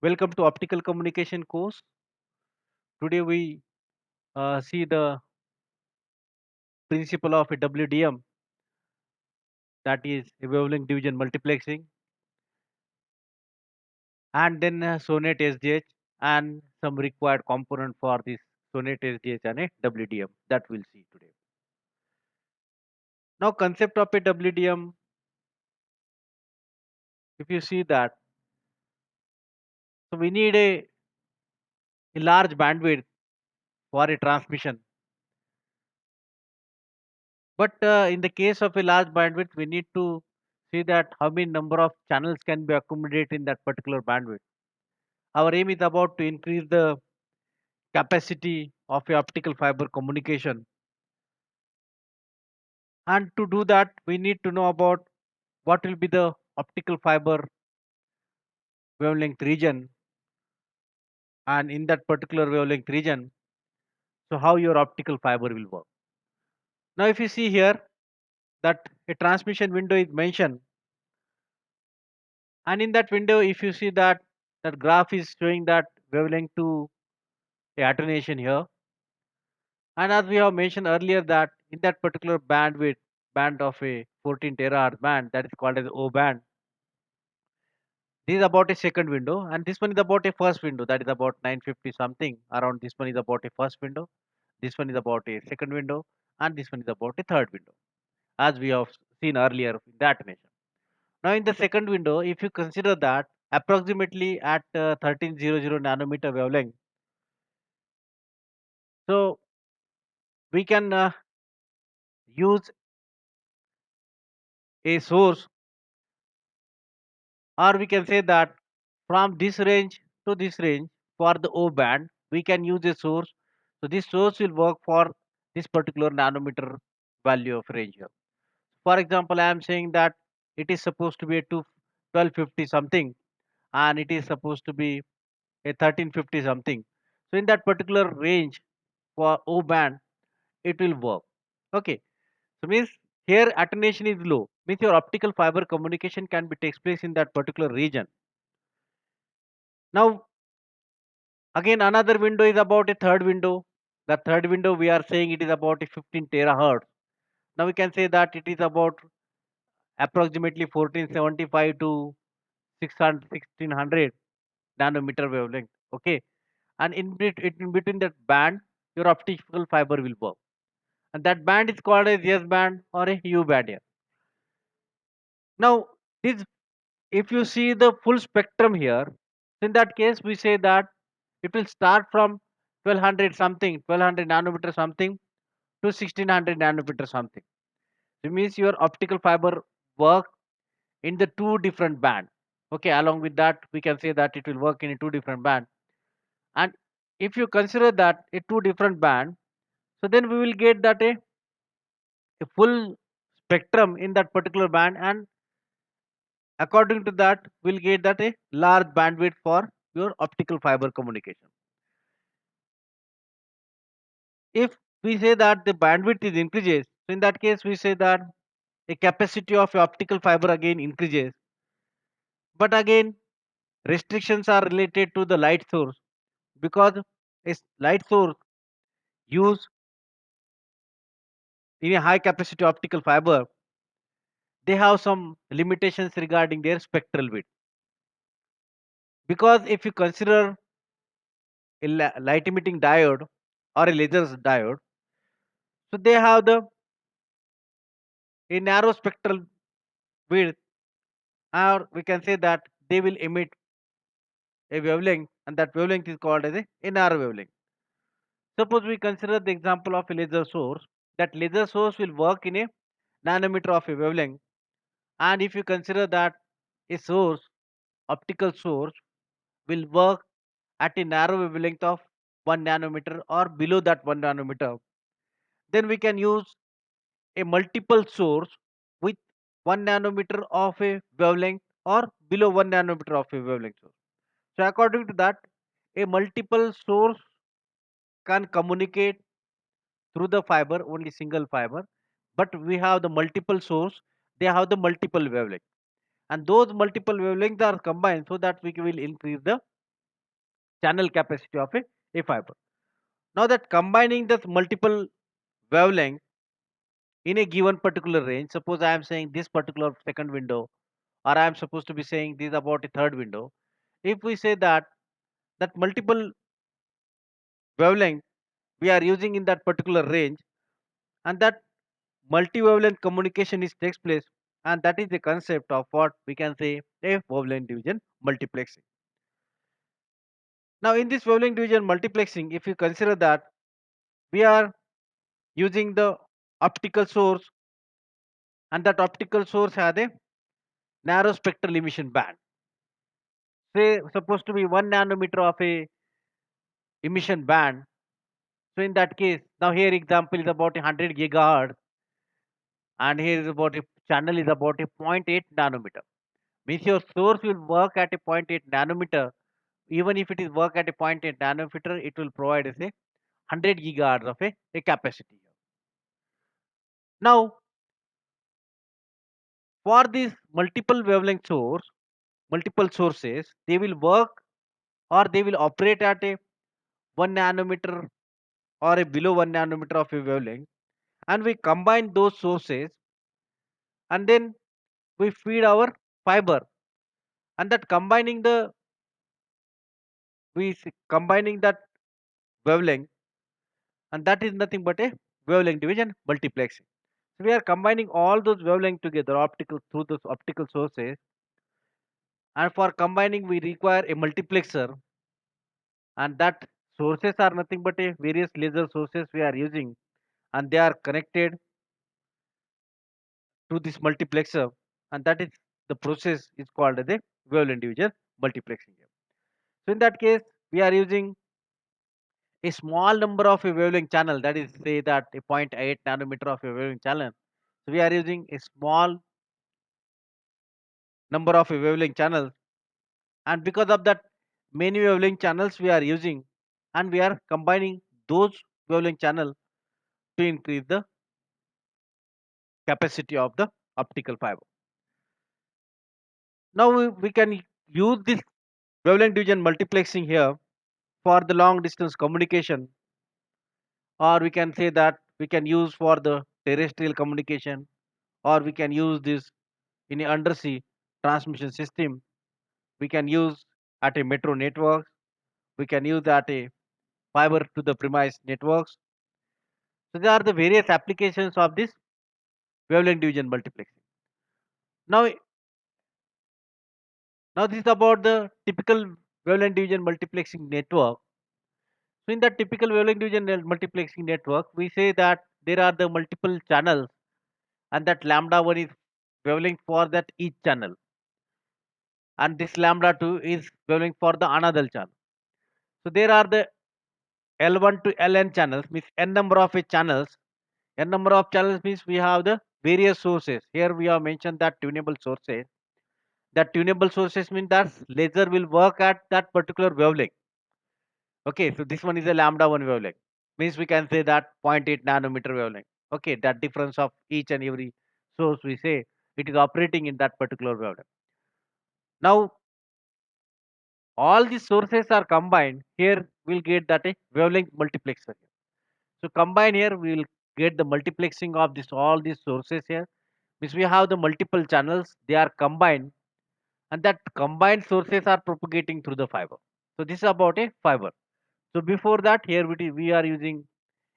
Welcome to Optical Communication course. Today we see the principle of a WDM, that is a wavelength division multiplexing, and then Sonate SDH and some required component for this Sonate SDH and a WDM that we'll see today. Now, concept of a WDM, if you see that, so we need a large bandwidth for a transmission. But in the case of a large bandwidth, we need to see that how many number of channels can be accommodated in that particular bandwidth. Our aim is about to increase the capacity of a optical fiber communication. And to do that, we need to know about what will be the optical fiber wavelength region, and in that particular wavelength region, so how your optical fiber will work. Now, if you see here that a transmission window is mentioned, and in that window, if you see that that graph is showing that wavelength to a attenuation here, and as we have mentioned earlier that in that particular bandwidth band of a 14 terahertz band, that is called as O band. This is about a second window, and this one is about a first window, that is about 950 something. Around this one is about a first window, this one is about a second window, and this one is about a third window, as we have seen earlier in the animation. Now, in the second window, if you consider that approximately at 1300 nanometer wavelength, so we can use a source, or we can say that from this range to this range for the O band, we can use a source. So this source will work for this particular nanometer value of range here. For example, I am saying that it is supposed to be a 1250 something, and it is supposed to be a 1350 something. So in that particular range for O band, it will work. Okay. So means here attenuation is low. Means your optical fiber communication can be takes place in that particular region. Now, again, another window is about a third window. The third window, we are saying it is about a 15 terahertz. Now we can say that it is about approximately 1475 to 600, 1600 nanometer wavelength. Okay, and in between that band, your optical fiber will work, and that band is called as S band or a U band here. Now, this, if you see the full spectrum here, in that case we say that it will start from 1200 something, 1200 nanometer something to 1600 nanometer something. It means your optical fiber work in the two different band. Okay, along with that, we can say that it will work in a two different band. And if you consider that a two different band, so then we will get that a full spectrum in that particular band, and according to that, we'll get that a large bandwidth for your optical fiber communication. If we say that the bandwidth is increases, so in that case we say that the capacity of your optical fiber again increases. But again, restrictions are related to the light source, because a light source used in a high capacity optical fiber, they have some limitations regarding their spectral width. Because if you consider a light emitting diode or a laser diode, so they have a narrow spectral width, or we can say that they will emit a wavelength, and that wavelength is called as a narrow wavelength. Suppose we consider the example of a laser source. That laser source will work in a nanometer of a wavelength, and if you consider that a source, optical source, will work at a narrow wavelength of 1 nanometer or below that 1 nanometer, then we can use a multiple source with 1 nanometer of a wavelength or below 1 nanometer of a wavelength source. So according to that, a multiple source can communicate through the fiber, only single fiber, but we have the multiple source, they have the multiple wavelength, and those multiple wavelengths are combined so that we will increase the channel capacity of a fiber. Now that combining the multiple wavelength in a given particular range, suppose I am saying this particular second window, or I am supposed to be saying this about a third window. If we say that multiple wavelength we are using in that particular range, and that multi-wavelength communication is takes place, and that is the concept of what we can say a wavelength division multiplexing. Now in this wavelength division multiplexing, if you consider that we are using the optical source, and that optical source has a narrow spectral emission band, say supposed to be 1 nanometer of a emission band. So in that case, now here example is about 100 gigahertz, and here is about a channel is about a zero point 0.8 nanometer. Means your source will work at a zero point 0.8 nanometer. Even if it is work at a zero point 0.8 nanometer, it will provide us a 100 gigahertz of a capacity. Now for this multiple wavelength source, multiple sources, they will work or they will operate at a 1 nanometer or a below 1 nanometer of a wavelength, and we combine those sources, and then we feed our fiber, and that combining that wavelength, and that is nothing but a wavelength division multiplexing. So we are combining all those wavelength together optical through those optical sources, and for combining we require a multiplexer, and that sources are nothing but a various laser sources we are using, and they are connected to this multiplexer, and that is the process is called as a wavelength division multiplexing. So in that case, we are using a small number of a wavelength channel, that is say that a zero point 0.8 nanometer of a wavelength channel. So we are using a small number of a wavelength channels, and because of that many wavelength channels we are using, and we are combining those wavelength channel to increase the capacity of the optical fiber. Now we can use this wavelength division multiplexing here for the long distance communication, or we can say that we can use for the terrestrial communication, or we can use this in a undersea transmission system, we can use at a metro network, we can use at a fiber to the premise networks. So there are the various applications of this wavelength division multiplexing. Now now this is about the typical wavelength division multiplexing network. So in that typical wavelength division multiplexing network, we say that there are the multiple channels, and that lambda 1 is wavelength for that each channel, and this lambda 2 is wavelength for the another channel. So there are the L1 to Ln channels, means n number of a channels. N number of channels means we have the various sources. Here we have mentioned that tunable sources. That tunable sources mean that laser will work at that particular wavelength. Okay, so this one is a lambda 1 wavelength. Means we can say that zero point 0.8 nanometer wavelength. Okay, that difference of each and every source we say it is operating in that particular wavelength. Now all these sources are combined. Here we'll get that a wavelength multiplexer. So combine here we will get the multiplexing of this all these sources here. Means we have the multiple channels, they are combined, and that combined sources are propagating through the fiber. So this is about a fiber. So before that, here we are using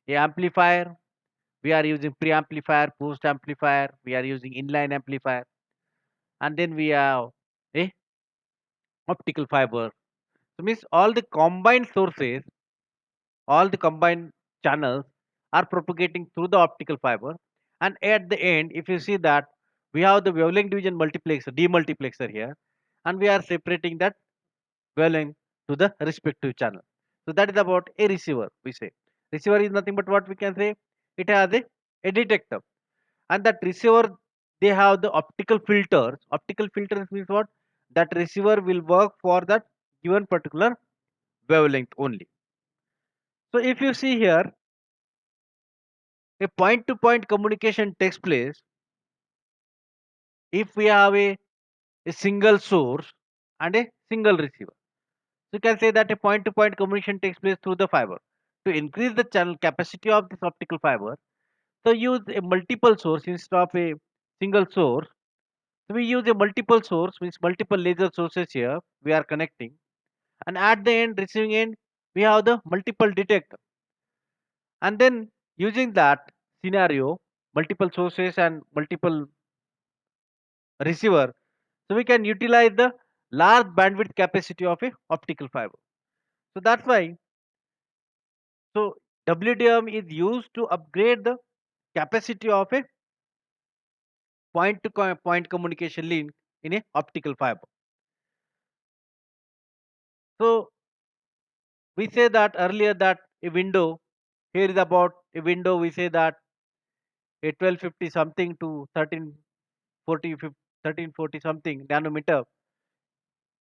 a amplifier, we are using pre-amplifier, post-amplifier, we are using inline amplifier, and then we have a optical fiber. So means all the combined sources, all the combined channels are propagating through the optical fiber, and at the end, if you see that we have the wavelength division multiplexer, demultiplexer here, and we are separating that wavelength to the respective channel. So that is about a receiver. We say receiver is nothing but what we can say. It has a detector, and that receiver they have the optical filters. Optical filters means what? That receiver will work for that given particular wavelength only. So if you see here, a point to point communication takes place if we have a single source and a single receiver. So you can say that a point to point communication takes place through the fiber. To increase the channel capacity of this optical fiber, so use a multiple source instead of a single source. So we use a multiple source, means multiple laser sources here we are connecting, and at the end, receiving end, we have the multiple detector. And then using that scenario, multiple sources and multiple receiver, so we can utilize the large bandwidth capacity of a optical fiber. So that's why, so WDM is used to upgrade the capacity of a point to point communication link in a optical fiber. So we say that earlier that a window, here is about a window, we say that a 1250 something to 1340 1340 something nanometer.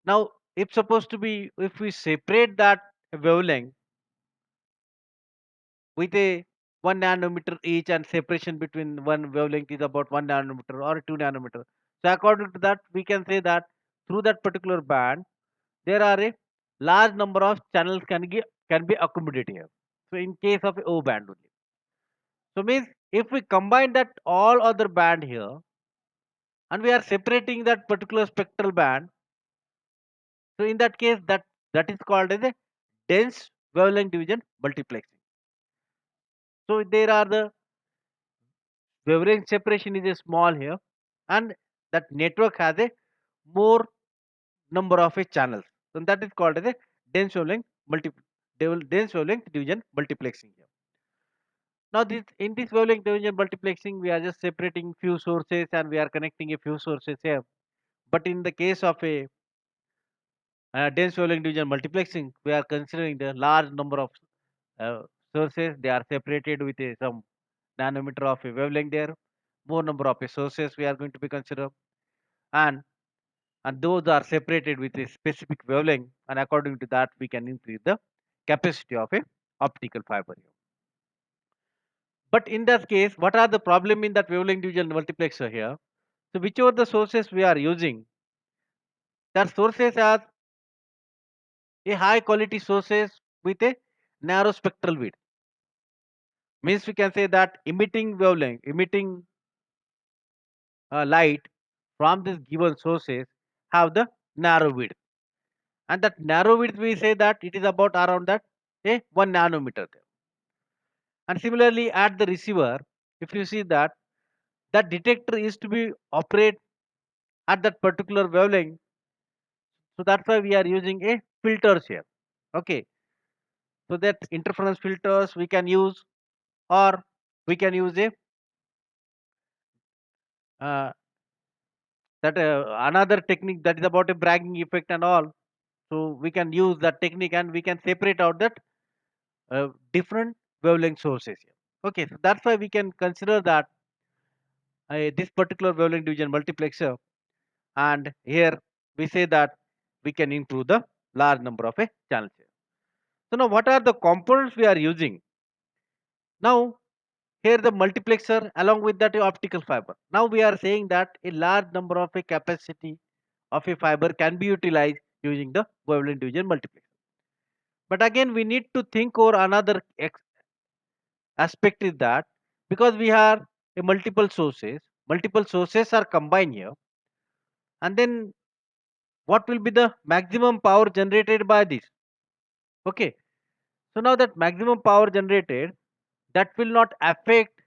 Now if supposed to be, if we separate that wavelength with a 1 nanometer each, and separation between one wavelength is about 1 nanometer or 2 nanometer. So according to that, we can say that through that particular band, there are a large number of channels can be accommodated here. So in case of O band only. So means if we combine that all other band here, and we are separating that particular spectral band, so in that case, that is called as a dense wavelength division multiplexing. So there are the wavelength separation is a small here, and that network has a more number of a channels. So that is called as a dense wavelength dense wavelength division multiplexing here. Now this in this wavelength division multiplexing, we are just separating few sources and we are connecting a few sources here. But in the case of a dense wavelength division multiplexing, we are considering the large number of uh, sources. They are separated with some nanometer of a wavelength there. More number of a sources we are going to be consider, and those are separated with a specific wavelength. And according to that, we can increase the capacity of a optical fiber here. But in that case, what are the problem in that wavelength division multiplexer here? So whichever the sources we are using, that sources are a high quality sources with a narrow spectral width. Means we can say that emitting light from these given sources have the narrow width, and that narrow width we say that it is about around that a 1 nanometer there. And similarly at the receiver, if you see that that detector is to be operate at that particular wavelength, so that's why we are using a filters here. Okay, so that interference filters we can use, or we can use a uh, that another technique that is about a bragging effect and all. So we can use that technique and we can separate out that different wavelength sources here. Okay, so that's why we can consider that this particular wavelength division multiplexer, and here we say that we can improve the large number of channels here. So now what are the components we are using? Now here the multiplexer along with that optical fiber. Now we are saying that a large number of a capacity of a fiber can be utilized using the wavelength division multiplexer. But again, we need to think over another aspect is that because we have a multiple sources are combined here, and then what will be the maximum power generated by this? Okay, so now that maximum power generated, that will not affect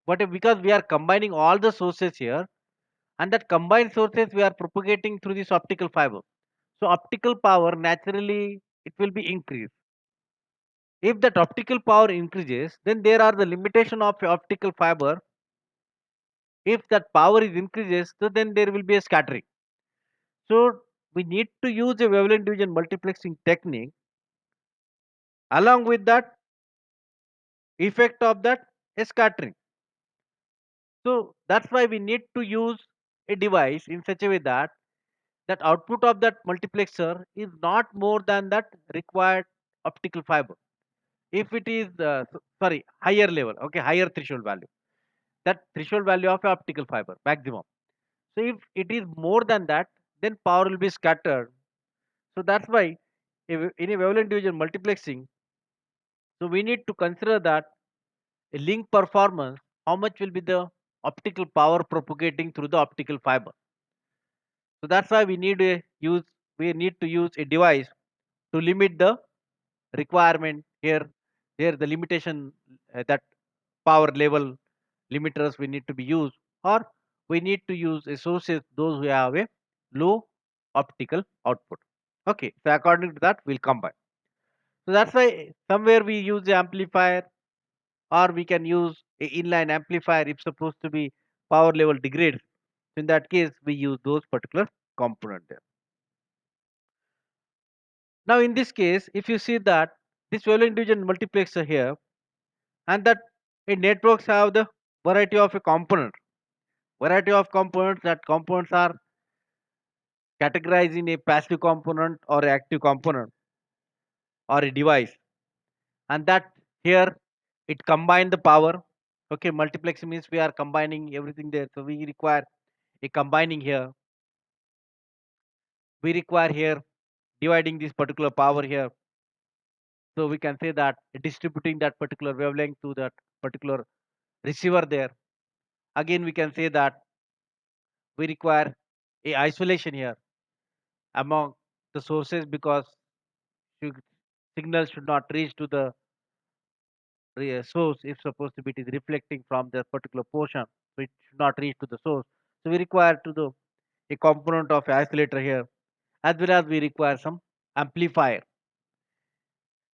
what because we are combining all the sources here, and that combined sources we are propagating through this optical fiber. So optical power naturally it will be increased. If that optical power increases, then there are the limitation of optical fiber. If that power is increases, so then there will be a scattering. So we need to use a wavelength division multiplexing technique along with that effect of that scattering. So that's why we need to use a device in such a way that that output of that multiplexer is not more than that required optical fiber. If it is sorry, higher level, okay, higher threshold value, that threshold value of optical fiber maximum. So if it is more than that, then power will be scattered. So that's why in a wavelength division multiplexing, so we need to consider that a link performance, how much will be the optical power propagating through the optical fiber. So that's why we need to use a device to limit the requirement here. Here the limitation, that power level limiters we need to be used, or we need to use a sources those who have a low optical output. Okay, so according to that we'll combine. So that's why somewhere we use the amplifier, or we can use a inline amplifier if supposed to be power level degrades. In that case we use those particular component there. Now in this case, if you see that this wavelength division multiplexer here, and that in networks have the variety of a component, variety of components, that components are categorized in a passive component or a active component or a device, and that here it combine the power. Okay, multiplexing means we are combining everything there, so we require a combining here, we require here dividing this particular power here. So we can say that distributing that particular wavelength to that particular receiver there. Again we can say that we require a isolation here among the sources, because should, signal should not reach to the source if supposed to be it is reflecting from the particular portion, so it should not reach to the source. So we require to the a component of isolator here, as well as we require some amplifier.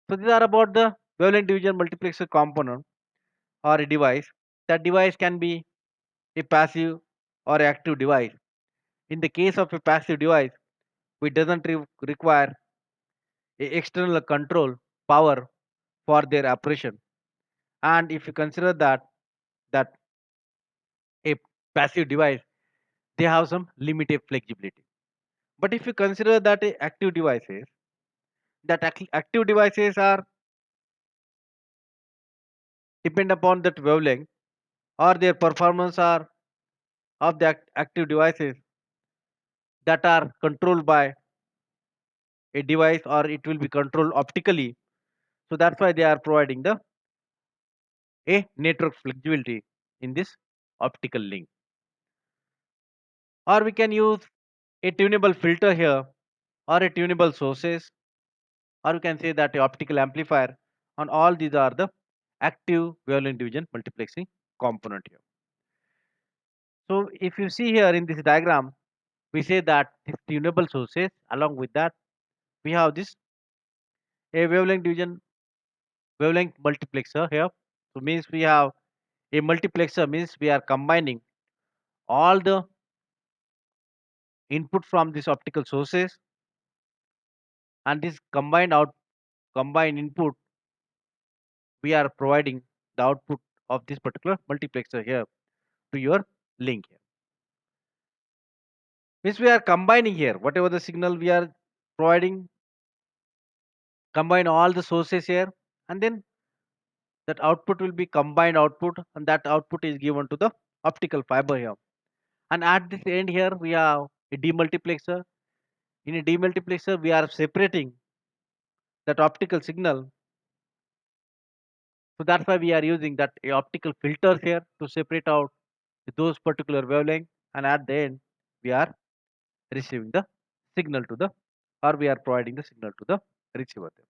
So these are about the wavelength division multiplexer component or a device. That device can be a passive or active device. In the case of a passive device, we doesn't require a external control power for their operation. And if you consider that a passive device, they have some limited flexibility. But if you consider that a active devices, that active devices are depend upon that wavelength, or their performance are of the active devices that are controlled by a device, or it will be controlled optically. So that's why they are providing the a network flexibility in this optical link. Or we can use a tunable filter here, or a tunable sources, or we can say that a optical amplifier. And all these are the active wavelength division multiplexing component here. So if you see here in this diagram, we say that this tunable sources, along with that we have this a wavelength multiplexer here. So means we have a multiplexer, means we are combining all the input from these optical sources, and this combined input, we are providing the output of this particular multiplexer here to your link here. Means we are combining here whatever the signal we are providing, combine all the sources here, and then that output will be combined output, and that output is given to the optical fiber here. And at this end here we have a demultiplexer. In a demultiplexer we are separating that optical signal. So that's why we are using that optical filters here to separate out those particular wavelength, and at the end we are receiving the signal to the, or we are providing the signal to the receiver there.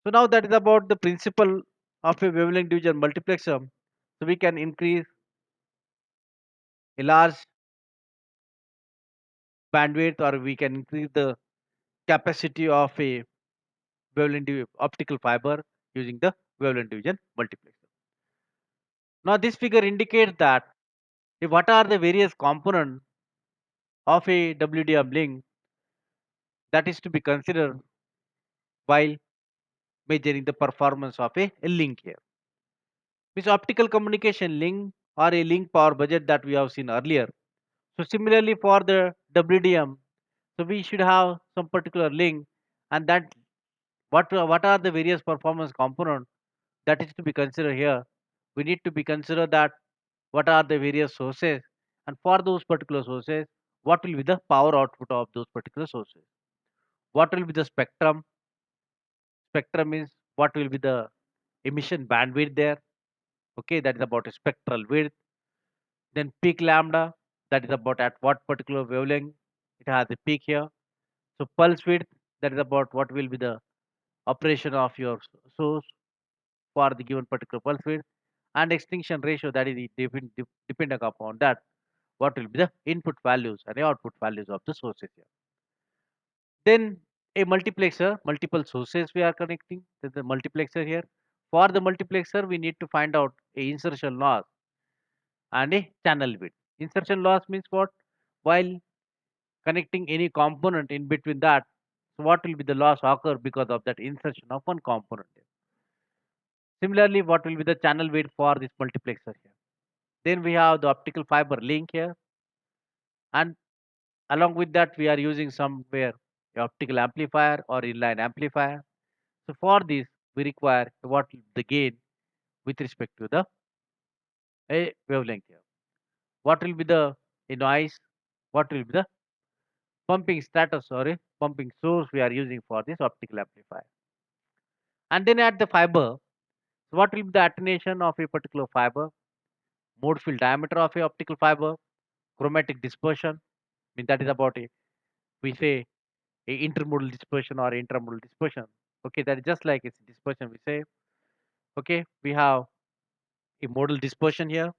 So now that is about the principle of a wavelength division multiplexer. So we can increase a large bandwidth, or we can increase the capacity of a optical fiber using the wavelength division multiplexer. Now this figure indicates that what are the various components of a WDM link that is to be considered while measuring the performance of a link here. This optical communication link, or a link power budget that we have seen earlier. So similarly for the WDM, so we should have some particular link, and that what are the various performance components that is to be considered here. We need to be consider that what are the various sources, and for those particular sources what will be the power output of those particular sources. What will be the spectrum? Spectrum means what will be the emission bandwidth there. Okay, that is about a spectral width. Then peak lambda, that is about at what particular wavelength it has a peak here. So pulse width, that is about what will be the operation of your source for the given particular pulse width. And extinction ratio, that is depending upon that what will be the input values and the output values of the sources here. Then a multiplexer, multiple sources we are connecting. There's a multiplexer here. For the multiplexer, we need to find out a insertion loss and a channel width. Insertion loss means what? While connecting any component in between that, so what will be the loss occur because of that insertion of one component there. Similarly, what will be the channel width for this multiplexer here? Then we have the optical fiber link here, and along with that, we are using somewhere a optical amplifier or inline amplifier. So for this, we require what is the gain with respect to the a wavelength here. What will be the noise? What will be the pumping status or a pumping source we are using for this optical amplifier? And then at the fiber, so what will be the attenuation of a particular fiber? Mode field diameter of a optical fiber, chromatic dispersion. I mean that is about a we say a intermodal dispersion or intramodal dispersion. Okay, that is just like it's dispersion we say. Okay, we have a modal dispersion here.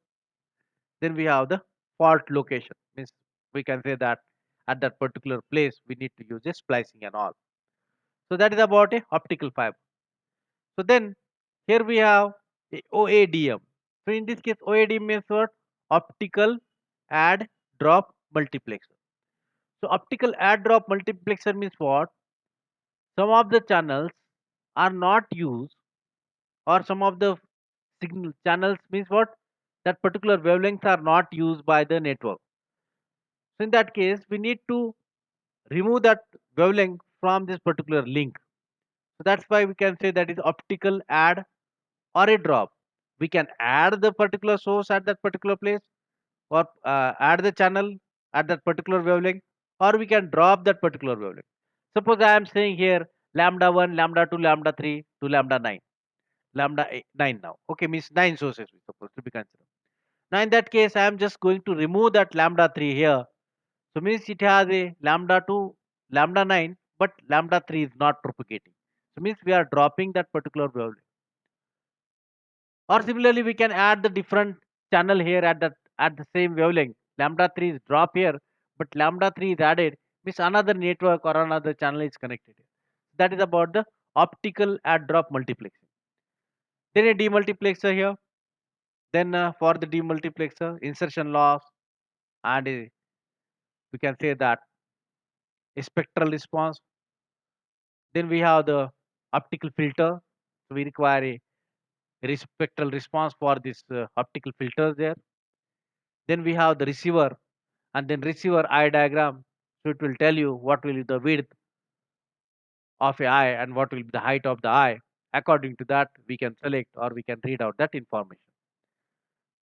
Then we have the fault location. Means we can say that at that particular place we need to use a splicing and all. So that is about a optical fiber. So then here we have a OADM. So in this case OADM means what? Optical add drop multiplexer. So optical add drop multiplexer means what? Some of the channels are not used, or some of the signal channels means what? That particular wavelengths are not used by the network. So in that case, we need to remove that wavelength from this particular link. So that's why we can say that is optical add or a drop. We can add the particular source at that particular place, or add the channel at that particular wavelength, or we can drop that particular wavelength. Suppose I am saying here lambda 1, lambda 2, lambda 3 to lambda 9. Lambda 9 now. Okay, means 9 sources we supposed to be considered. Now in that case, I am just going to remove that lambda 3 here. So means it has a lambda 2, lambda 9, but lambda 3 is not propagating. So means we are dropping that particular wavelength. Or similarly, we can add the different channel here at the same wavelength. Lambda 3 is drop here, but lambda 3 is added, means another network or another channel is connected here. That is about the optical add drop multiplexing. Then a demultiplexer here. Then for the demultiplexer, insertion loss, and we can say that a spectral response. Then we have the optical filter. So we require a spectral response for this optical filters there. Then we have the receiver, and then receiver eye diagram. So it will tell you what will be the width of a eye and what will be the height of the eye. According to that, we can select or we can read out that information.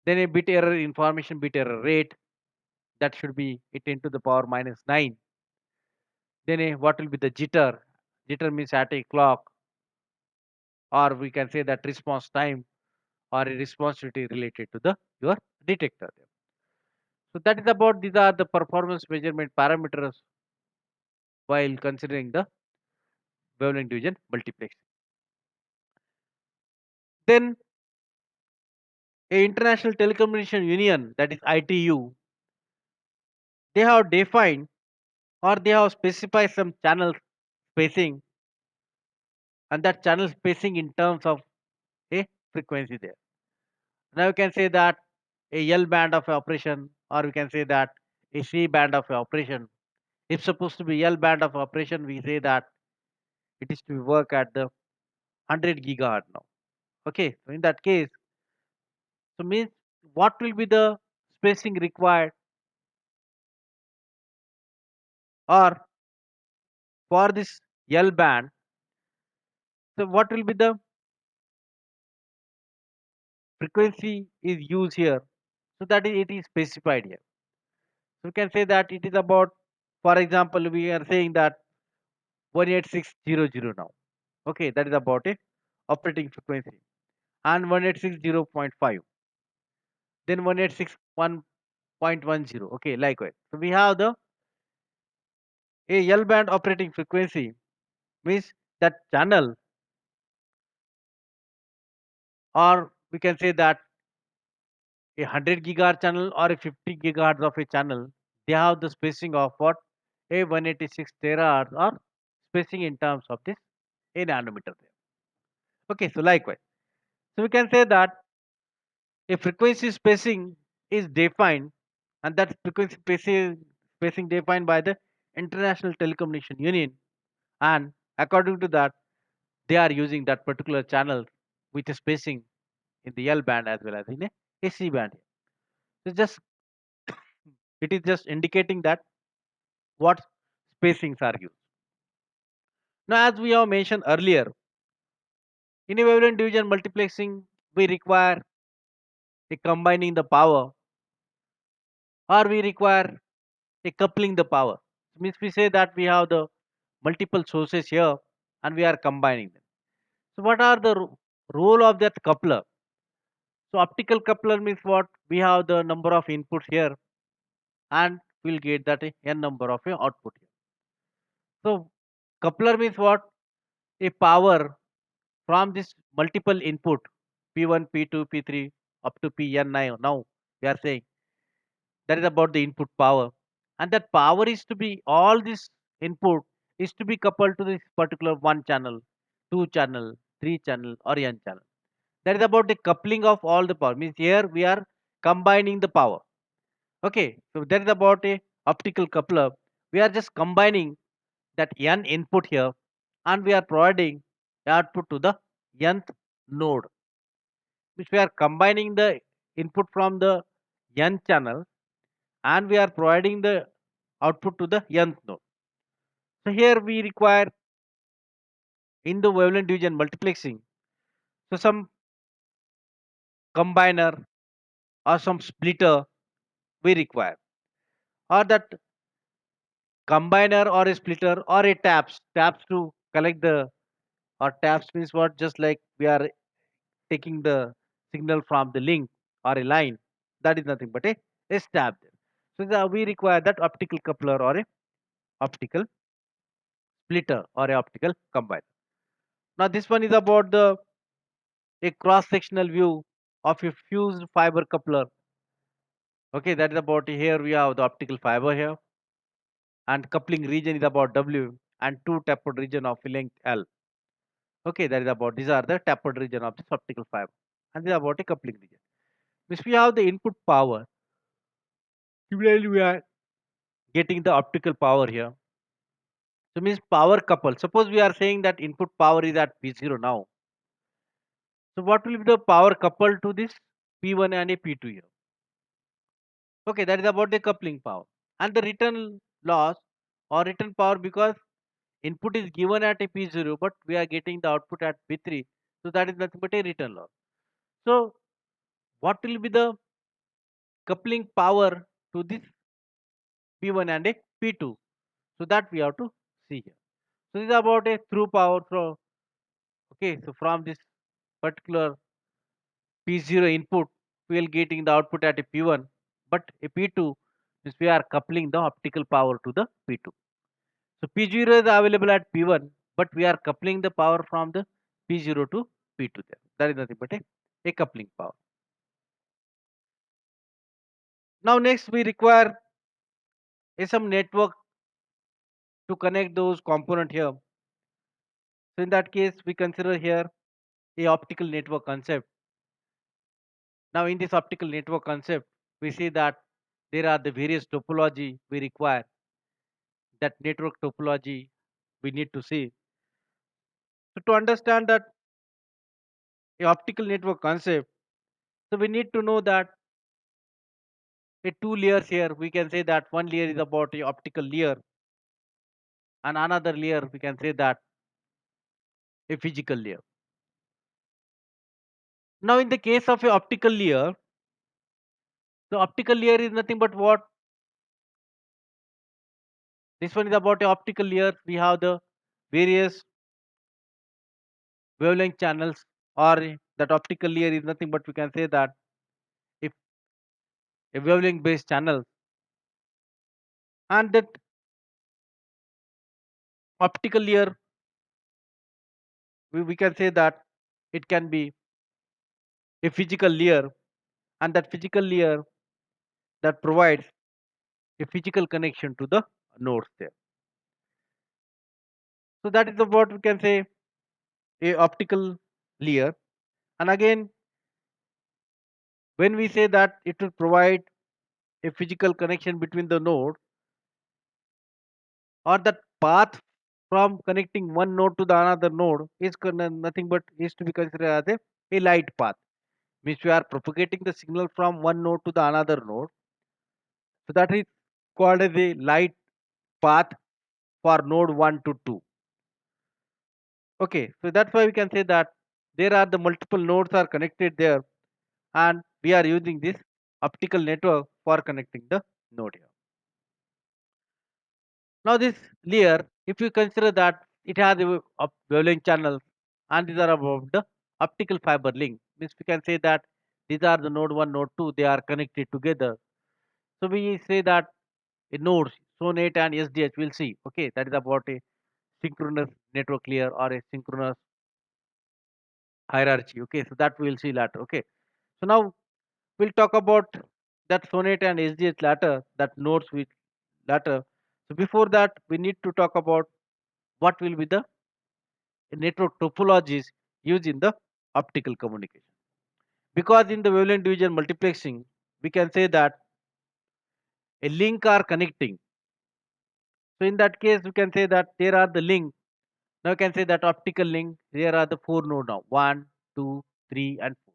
Then a bit error information, bit error rate, that should be it 10 to the power minus 9. Then what will be the jitter? Jitter means at a clock, or we can say that response time or a responsivity related to the your detector. So that is about these are the performance measurement parameters while considering the wavelength division multiplex. Then a International Telecommunication Union, that is ITU, they have defined or they have specified some channel spacing, and that channel spacing in terms of a frequency there. Now you can say that a L band of operation, or we can say that a C band of operation. If supposed to be L band of operation, we say that it is to work at the 100 gigahertz now. Okay, so in that case, so means what will be the spacing required, or for this L band, so what will be the frequency is used here. So that is it is specified here. So we can say that it is about, for example, we are saying that 18600 now. Okay, that is about a operating frequency, and 186.0.5, then 186.1.10. Okay, likewise. So we have the a L band operating frequency, means that channel, or we can say that a 100 gigahertz channel or a 50 gigahertz of a channel, they have the spacing of what, a 186 terahertz, or spacing in terms of this a nanometer there. Okay, so likewise, so we can say that a frequency spacing is defined, and that frequency spacing defined by the International Telecommunication Union, and according to that, they are using that particular channel with a spacing in the L band as well as in a C band. So just it is just indicating that what spacings are used. Now, as we have mentioned earlier, in a wavelength division multiplexing, we require a combining the power, or we require a coupling the power. Means we say that we have the multiple sources here and we are combining them. So what are the role of that coupler? So optical coupler means what? We have the number of inputs here and we'll get that n number of a output here. So coupler means what? A power from this multiple input P1, P2, P3 up to Pn now we are saying that is about the input power, and that power is to be all this input is to be coupled to this particular one channel, two channel, three channel, or n channel. That is about the coupling of all the power. Means here we are combining the power. Okay, so that is about a optical coupler. We are just combining that n input here, and we are providing output to the nth node, which we are combining the input from the n channel, and we are providing the output to the nth node. So here we require in the wavelength division multiplexing, so some combiner or some splitter we require, or that combiner or a splitter or a taps to collect the, or taps means what, just like we are taking the signal from the link or a line, that is nothing but a stab there. So we require that optical coupler or a optical splitter or a optical combiner. Now this one is about the a cross sectional view of a fused fiber coupler. Okay, that is about here we have the optical fiber here, and coupling region is about W, and two tapered region of length L. Okay, that is about, these are the tapered region of this optical fiber, and this is about a coupling region. If we have the input power, similarly we are getting the optical power here. So means power couple. Suppose we are saying that input power is at P0 now. So what will be the power coupled to this P1 and a P2 here? Okay, that is about the coupling power. And the return loss or return power, because input is given at a P0, but we are getting the output at P3. So that is nothing but a return loss. So what will be the coupling power to this P1 and a P2? So that we have to see here. So this is about a through power through. Okay, so from this particular P0 input, we will getting the output at a P1, but a P2 is we are coupling the optical power to the P2. So P0 is available at P1, but we are coupling the power from the P0 to P2 there. That is nothing but a coupling power. Now next we require some network to connect those component here. So in that case, we consider here a optical network concept. Now in this optical network concept, we see that there are the various topology we require. That network topology we need to see. So to understand that a optical network concept, so we need to know that a two layers here. We can say that one layer is about a optical layer, and another layer we can say that a physical layer. Now in the case of a optical layer, the optical layer is nothing but what, this one is about a optical layer. We have the various wavelength channels, or that optical layer is nothing but we can say that if a wavelength based channel, and that optical layer, we can say that it can be a physical layer, and that physical layer that provides a physical connection to the nodes there. So that is the what we can say a optical layer. And again, when we say that it will provide a physical connection between the node, or that path from connecting one node to the another node is nothing but is to be considered as a light path. Means we are propagating the signal from one node to the another node. So that is called as a light path for node 1 to 2. Okay, so that's why we can say that there are the multiple nodes are connected there, and we are using this optical network for connecting the node here. Now this layer, if you consider that it has a wavelength channels, and these are about the optical fiber link, means we can say that these are the node 1, node 2, they are connected together. So we say that a nodes, Sonate and SDH, we'll see. Okay, that is about a synchronous network layer or a synchronous hierarchy. Okay, so that we'll see later. Okay, so now we'll talk about that Sonate and SDH later, that nodes with later. So before that, we need to talk about what will be the network topologies used in the optical communication. Because in the wavelength division multiplexing, we can say that a link are connecting. So in that case, we can say that there are the link. Now we can say that optical link, there are the four nodes now. One, two, three, and four.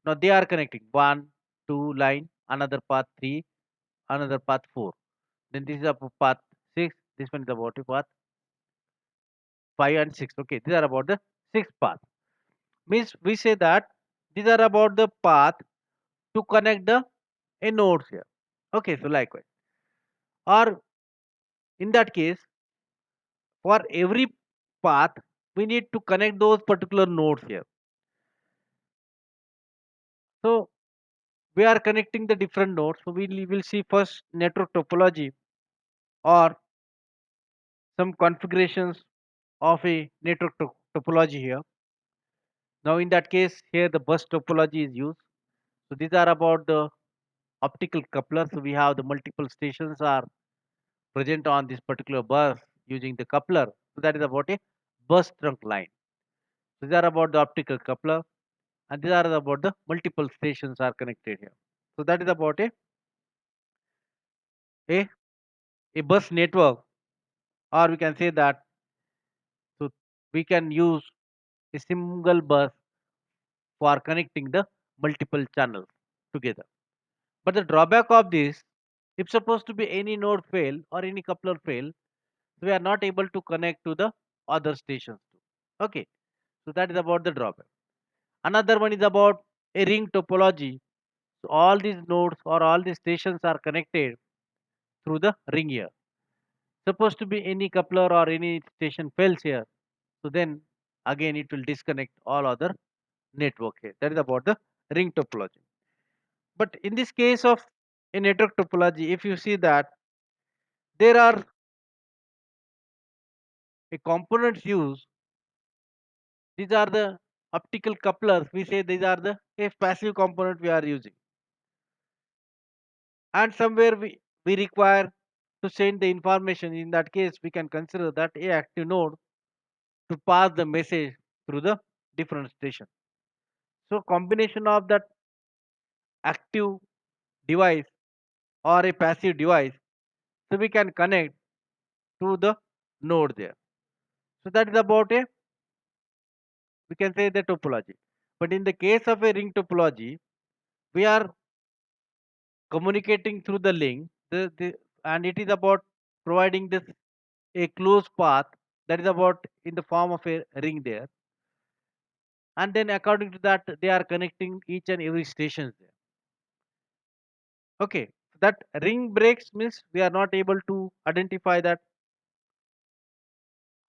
Now they are connecting. One, two line, another path three, another path four. Then this is a path six. This one is about a path five and six. Okay, these are about the sixth path. Means we say that these are about the path to connect the a nodes here. Okay, so likewise, or in that case, for every path we need to connect those particular nodes here. So we are connecting the different nodes. So we will see first network topology, or some configurations of a network topology here. Now in that case, here the bus topology is used. So these are about the optical coupler. So we have the multiple stations are present on this particular bus using the coupler. So that is about a bus trunk line. These are about the optical coupler, and these are about the multiple stations are connected here. So that is about a, a bus network, or we can say that, so we can use a single bus for connecting the multiple channels together. But the drawback of this, if supposed to be any node fail or any coupler fail, we are not able to connect to the other stations too. Okay, so that is about the drawback. Another one is about a ring topology. So all these nodes or all these stations are connected through the ring here. Supposed to be any coupler or any station fails here, so then again it will disconnect all other network here. That is about the ring topology. But in this case of a network topology, if you see that there are a components used, these are the optical couplers. We say these are the a passive component we are using, and somewhere we require to send the information. In that case, we can consider that a active node to pass the message through the different station. So combination of that active device or a passive device, so we can connect to the node there. So that is about a, we can say, the topology. But in the case of a ring topology, we are communicating through the link, and it is about providing this a closed path, that is about in the form of a ring there, and then according to that they are connecting each and every station there. Okay, that ring breaks means we are not able to identify that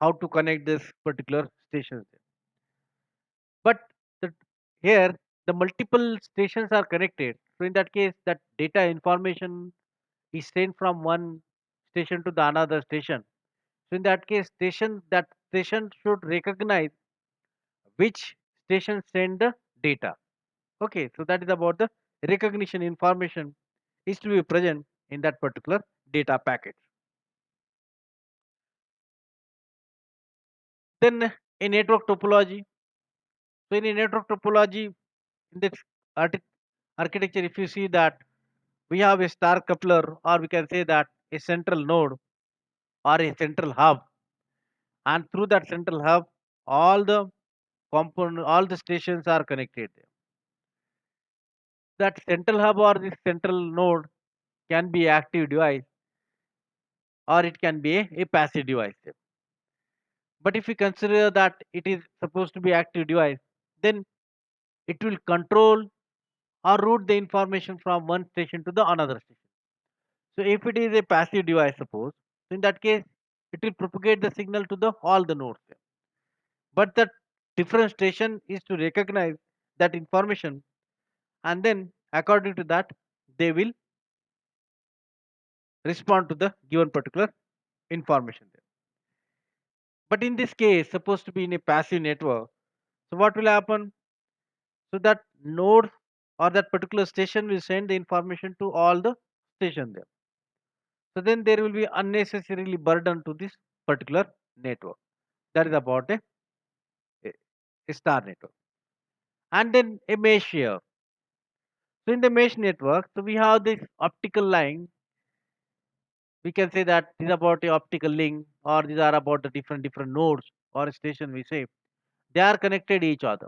how to connect this particular stations. But the, here the multiple stations are connected. So in that case, that data information is sent from one station to the another station. So in that case, that station should recognize which station send the data. Okay, so that is about the recognition information is to be present in that particular data packet. Then a network topology. So in a network topology, in this arti- architecture, if you see that we have a star coupler, or we can say that a central node or a central hub, and through that central hub, all the all the stations are connected. That central hub or this central node can be active device or it can be a passive device. But if we consider that it is supposed to be active device, then it will control or route the information from one station to the another station. So if it is a passive device, suppose, so in that case, it will propagate the signal to the all the nodes. But the different station is to recognize that information, and then according to that, they will respond to the given particular information there. But in this case, supposed to be in a passive network, so what will happen? So that node or that particular station will send the information to all the station there. So then there will be unnecessarily burden to this particular network. That is about a star network. And then a mesh here. So in the mesh network, so we have this optical line. We can say that this is about a optical link, or these are about the different nodes or station. We say they are connected each other.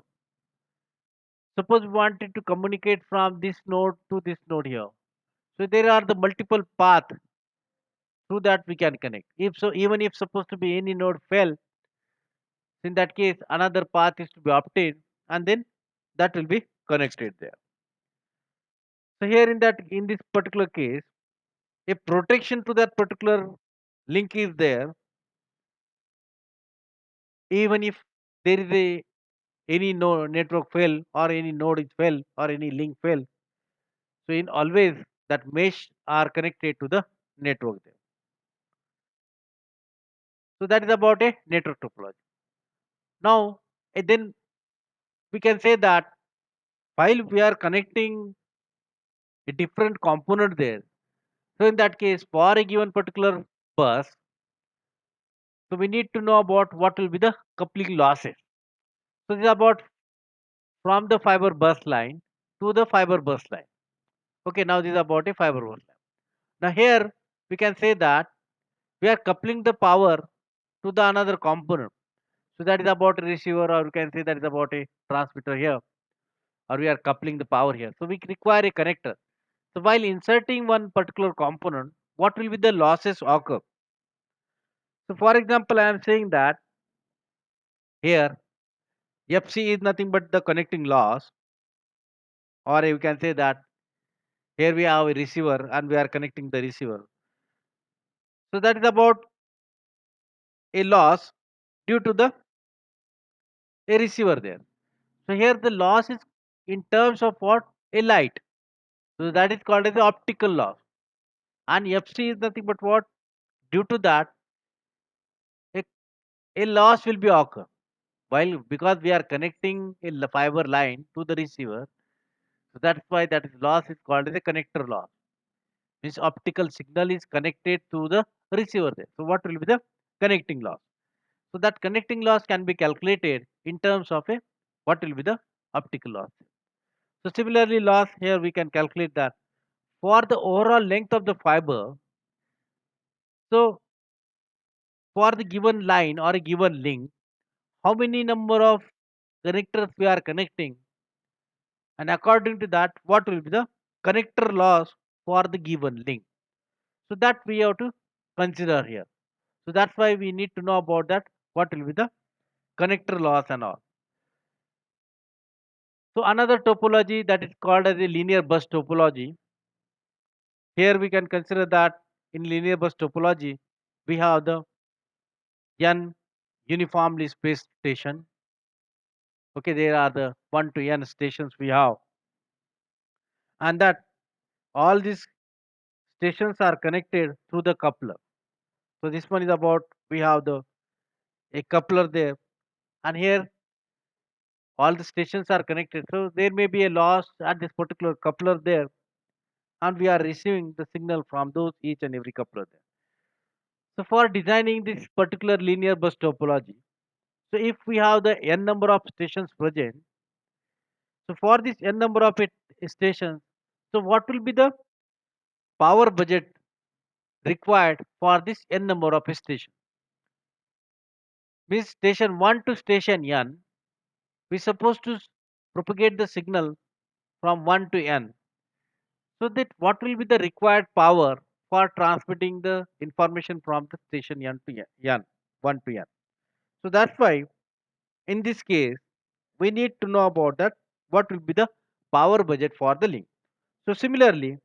Suppose we wanted to communicate from this node to this node here. So there are the multiple path through that we can connect. If so, even if supposed to be any node fail, in that case another path is to be obtained, and then that will be connected there. So here in this particular case, a protection to that particular link is there, even if there is a any network fail or any node is fail or any link fail. So in always that mesh are connected to the network there. So that is about a network topology. Now, then we can say that while we are connecting a different component there, so in that case, for a given particular bus, so we need to know about what will be the coupling losses. So this is about from the fiber bus line to the fiber bus line. Okay, now this is about a fiber bus line. Now here we can say that we are coupling the power to the another component. So that is about a receiver, or we can say that is about a transmitter here, or we are coupling the power here. So we require a connector. So while inserting one particular component, what will be the losses occur? So for example, I am saying that here FC is nothing but the connecting loss, or you can say that here we have a receiver and we are connecting the receiver. So that is about a loss due to the a receiver there. So here the loss is in terms of what? A light. So that is called as the optical loss. And FC is nothing but what? Due to that, a, a loss will be occur. While because we are connecting a fiber line to the receiver, so that's why that is loss is called as a connector loss. Means optical signal is connected to the receiver there. So what will be the connecting loss? So that connecting loss can be calculated in terms of a what will be the optical loss. So similarly, loss here we can calculate that for the overall length of the fiber. So for the given line or a given link, how many number of connectors we are connecting, and according to that, what will be the connector loss for the given link. So that we have to consider here. So that's why we need to know about that. What will be the connector loss and all. So another topology that is called as a linear bus topology. Here we can consider that in linear bus topology, we have the N. uniformly spaced station. Okay, there are the 1 to n stations we have, and that all these stations are connected through the coupler. So this one is about we have the a coupler there, and here all the stations are connected. So there may be a loss at this particular coupler there, and we are receiving the signal from those each and every coupler there. So for designing this particular linear bus topology, so if we have the n number of stations present, so for this n number of stations, so what will be the power budget required for this n number of stations? Means station 1 to station n, we supposed to propagate the signal from 1 to n. So that what will be the required power for transmitting the information from the station n to n, 1 to n. So that's why in this case we need to know about that what will be the power budget for the link. So similarly,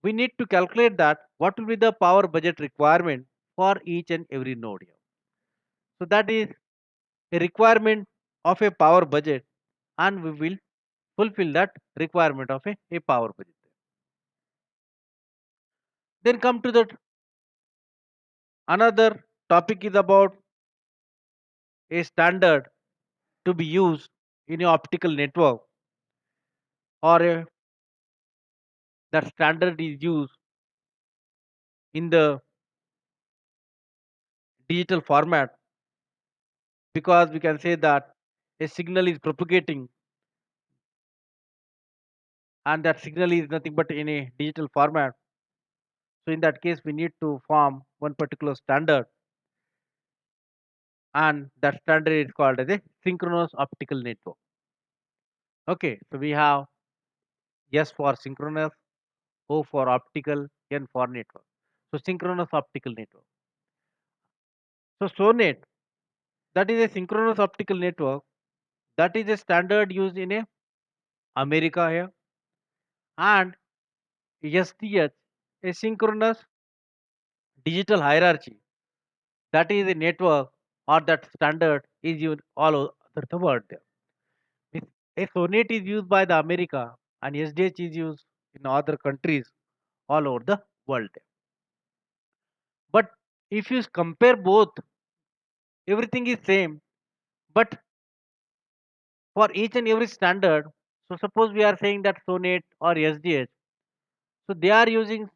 we need to calculate that what will be the power budget requirement for each and every node here. So that is a requirement of a power budget, and we will fulfill that requirement of a power budget. Then come to the another topic is about a standard to be used in a optical network, or that standard is used in the digital format, because we can say that a signal is propagating, and that signal is nothing but in a digital format. So in that case we need to form one particular standard, and that standard is called as a synchronous optical network. Okay, so we have S for synchronous, O for optical, N for network. So synchronous optical network. So Sonate, that is a synchronous optical network, that is a standard used in a America here, and SDH, a synchronous digital hierarchy, that is a network or that standard is used all over the world there. If a Sonate is used by the America and SDH is used in other countries all over the world there. But if you compare both, everything is same. But for each and every standard, so suppose we are saying that Sonate or SDH, so they are using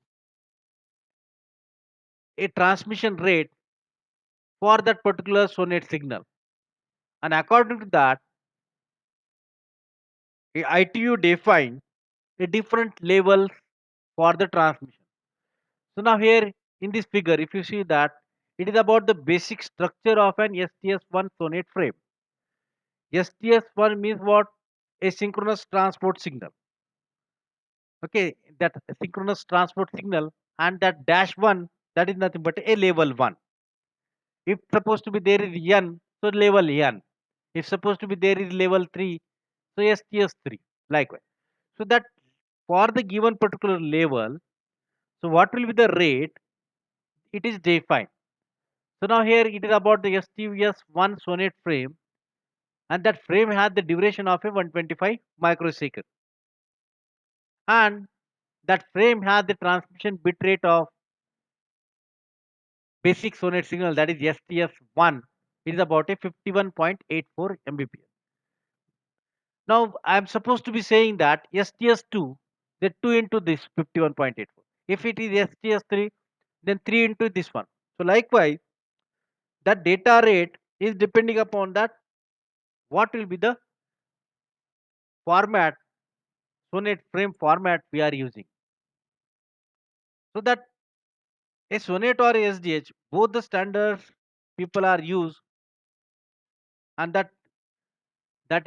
a transmission rate for that particular Sonate signal. And according to that, a ITU define a different levels for the transmission. So now here in this figure, if you see that it is about the basic structure of an STS1 Sonate frame. STS1 means what? A synchronous transport signal. Okay, that synchronous transport signal, and that dash one, that is nothing but a level one. If supposed to be there is n, so level n. If supposed to be there is level 3, so STS3. Likewise. So that for the given particular level, so what will be the rate? It is defined. So now here it is about the STS1 Sonate frame, and that frame has the duration of a 125 microsecond, and that frame has the transmission bit rate of basic Sonate signal, that is STS1, is about a 51.84 Mbps. Now I am supposed to be saying that STS2, the 2 into this 51.84. If it is STS3, then 3 into this one. So likewise, that data rate is depending upon that what will be the format, Sonate frame format we are using. So that a Sonate or a SDH, both the standards people are used, and that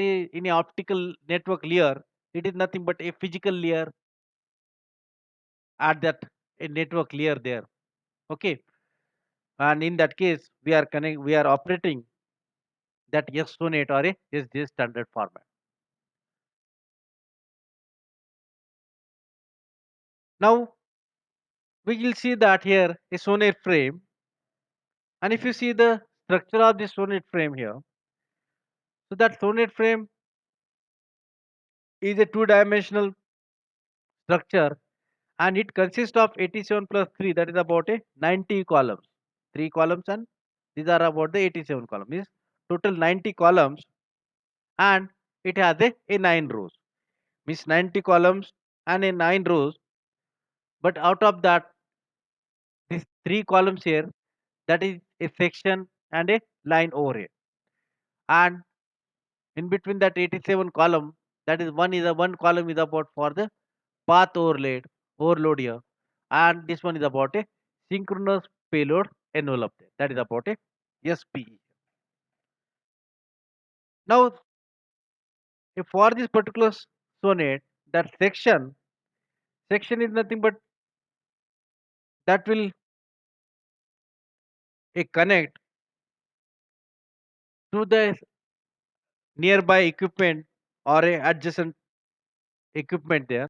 is in a optical network layer, it is nothing but a physical layer at that a network layer there. Okay, and in that case we are operating that Sonate or a SDH standard format. Now we will see that here a Sonate frame, and if you see the structure of this sonate frame here. So that sonate frame is a two-dimensional structure, and it consists of 87 plus 3, that is about a 90 columns. 3 columns, and these are about the 87 columns. Means total 90 columns, and it has a 9 rows. Means 90 columns and a 9 rows. But out of that, these 3 columns here, that is a section and a line over here. And in between that 87 column, that is one column is about for the path overload here, and this one is about a synchronous payload envelope there. That is about a SPE. Now, if for this particular sonate, that section is nothing but that will a connect to the nearby equipment or a adjacent equipment there.